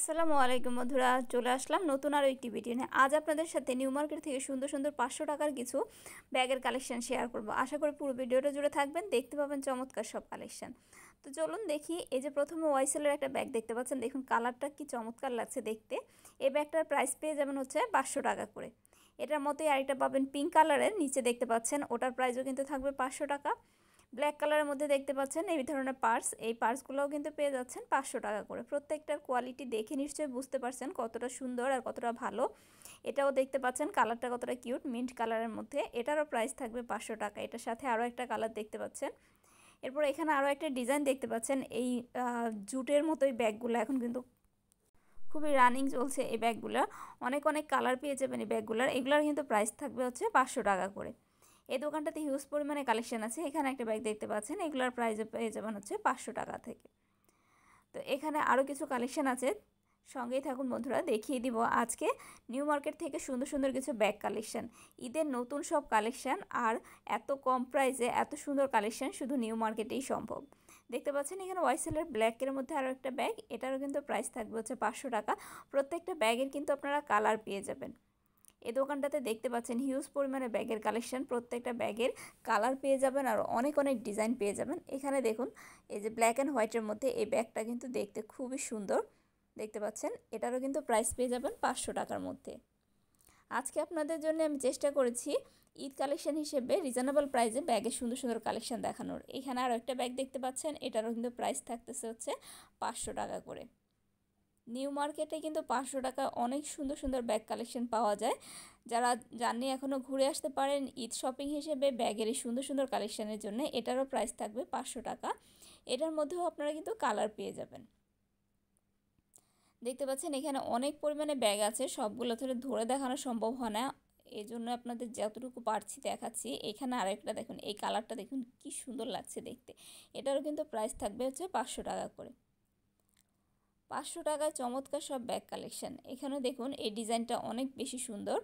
আসসালামু আলাইকুম বন্ধুরা, চলে আসলাম নতুন আরও একটি ভিডিও নিয়ে। আজ আপনাদের সাথে নিউ মার্কেট থেকে সুন্দর সুন্দর 500 টাকার কিছু ব্যাগের কালেকশন শেয়ার করব। আশা করি পুরো ভিডিওটা জুড়ে থাকবেন, দেখতে পাবেন চমৎকার সব কালেকশন। তো চলুন দেখি। এই যে প্রথমে ওয়াইসেলের একটা ব্যাগ দেখতে পাচ্ছেন, দেখুন কালারটা কি চমৎকার লাগছে দেখতে। এই ব্যাগটার প্রাইস পেয়ে যাবেন হচ্ছে 500 টাকা করে। এটার মতোই আরেকটা পাবেন পিঙ্ক কালারের, নিচে দেখতে পাচ্ছেন, ওটার প্রাইসও কিন্তু থাকবে 500 টাকা। ব্ল্যাক কালারের মধ্যে দেখতে পাচ্ছেন এই ধরনের পার্স, এই পার্সগুলোও কিন্তু পেয়ে যাচ্ছেন 500 টাকা করে। প্রত্যেকটার কোয়ালিটি দেখে নিশ্চয়ই বুঝতে পারছেন কতটা সুন্দর আর কতটা ভালো। এটাও দেখতে পাচ্ছেন কালারটা কতটা কিউট, মিন্ট কালারের মধ্যে। এটারও প্রাইস থাকবে 500 টাকা। এটার সাথে আরও একটা কালার দেখতে পাচ্ছেন। এরপর এখানে আরও একটা ডিজাইন দেখতে পাচ্ছেন, এই জুটের মতোই ব্যাগগুলো এখন কিন্তু খুবই রানিং চলছে। এই ব্যাগগুলো অনেক অনেক কালার পেয়ে যাবেন এই ব্যাগগুলোর। এগুলোর কিন্তু প্রাইস থাকবে হচ্ছে 500 টাকা করে। এই দোকানটাতে হিউজ পরিমাণে কালেকশন আছে। এখানে একটা ব্যাগ দেখতে পাচ্ছেন, এগুলোর প্রাইস পেয়ে যাবেন হচ্ছে 500 টাকা থেকে। তো এখানে আরও কিছু কালেকশন আছে, সঙ্গেই থাকুন বন্ধুরা, দেখিয়ে দিব আজকে নিউ মার্কেট থেকে সুন্দর সুন্দর কিছু ব্যাগ কালেকশন। ঈদের নতুন সব কালেকশন, আর এত কম প্রাইসে এত সুন্দর কালেকশন শুধু নিউ মার্কেটেই সম্ভব। দেখতে পাচ্ছেন এখানে ওয়াইসেলের ব্ল্যাকের মধ্যে আরও একটা ব্যাগ, এটারও কিন্তু প্রাইস থাকবে হচ্ছে 500 টাকা। প্রত্যেকটা ব্যাগের কিন্তু আপনারা কালার পেয়ে যাবেন। এই দোকানটাতে দেখতে পাচ্ছেন হিউজ পরিমাণে ব্যাগের কালেকশন, প্রত্যেকটা ব্যাগের কালার পেয়ে যাবেন আর অনেক অনেক ডিজাইন পেয়ে যাবেন। এখানে দেখুন এই যে ব্ল্যাক অ্যান্ড হোয়াইটের মধ্যে এই ব্যাগটা কিন্তু দেখতে খুবই সুন্দর, দেখতে পাচ্ছেন। এটারও কিন্তু প্রাইস পেয়ে যাবেন 500 টাকার মধ্যে। আজকে আপনাদের জন্য আমি চেষ্টা করেছি ঈদ কালেকশন হিসেবে রিজনেবল প্রাইসে ব্যাগের সুন্দর সুন্দর কালেকশন দেখানোর। এখানে আরও একটা ব্যাগ দেখতে পাচ্ছেন, এটারও কিন্তু প্রাইস থাকতেছে হচ্ছে 500 টাকা করে। নিউ মার্কেটে কিন্তু 500 টাকায় অনেক সুন্দর সুন্দর ব্যাগ কালেকশন পাওয়া যায়। যারা জাননি এখনও ঘুরে আসতে পারেন ঈদ শপিং হিসেবে ব্যাগের এই সুন্দর সুন্দর কালেকশনের জন্য। এটারও প্রাইস থাকবে 500 টাকা। এটার মধ্যেও আপনারা কিন্তু কালার পেয়ে যাবেন। দেখতে পাচ্ছেন এখানে অনেক পরিমাণে ব্যাগ আছে, সবগুলো ধরে দেখানো সম্ভব হয় না, এই জন্য আপনাদের যতটুকু পারছি দেখাচ্ছি। এখানে আরেকটা দেখুন, এই কালারটা দেখুন কি সুন্দর লাগছে দেখতে। এটারও কিন্তু প্রাইস থাকবে হচ্ছে 500 টাকা করে। 500 টাকায় চমৎকার সব ব্যাগ কালেকশন। এখানে দেখুন এই ডিজাইনটা অনেক বেশি সুন্দর।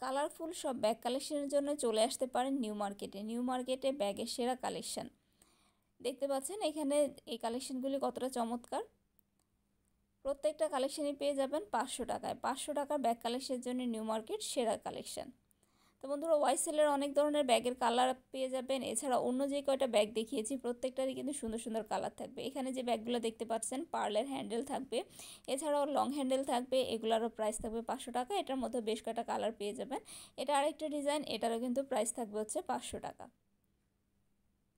কালারফুল সব ব্যাগ কালেকশনের জন্য চলে আসতে পারেন নিউ মার্কেটে। নিউ মার্কেটে ব্যাগের সেরা কালেকশন। দেখতে পাচ্ছেন এখানে এই কালেকশনগুলি কতটা চমৎকার। প্রত্যেকটা কালেকশনই পেয়ে যাবেন 500 টাকায়। 500 টাকার ব্যাগ কালেকশনের জন্য নিউ মার্কেট সেরা কালেকশন। তো বন্ধুরা, ওয়াইসেলের অনেক ধরনের ব্যাগের কালার পেয়ে যাবেন। এছাড়া অন্য যে কয়টা ব্যাগ দেখিয়েছি প্রত্যেকটারই কিন্তু সুন্দর সুন্দর কালার থাকবে। এখানে যে ব্যাগগুলো দেখতে পাচ্ছেন পার্লের হ্যান্ডেল থাকবে, এছাড়াও লং হ্যান্ডেল থাকবে। এগুলোরও প্রাইস থাকবে 500 টাকা। এটার মধ্যে বেশ কয়েকটা কালার পেয়ে যাবেন। এটা আরেকটা ডিজাইন, এটারও কিন্তু প্রাইস থাকবে হচ্ছে 500 টাকা।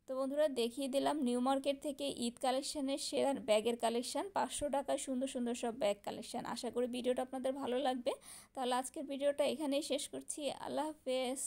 তো বন্ধুরা, দেখিয়ে দিলাম নিউ মার্কেট থেকে ঈদ কালেকশনের সেরা ব্যাগের কালেকশন। 500 টাকায় সুন্দর সুন্দর সব ব্যাগ কালেকশন। আশা করি ভিডিওটা আপনাদের ভালো লাগবে। তাহলে আজকের ভিডিওটা এখানেই শেষ করছি। আল্লাহ হাফেজ।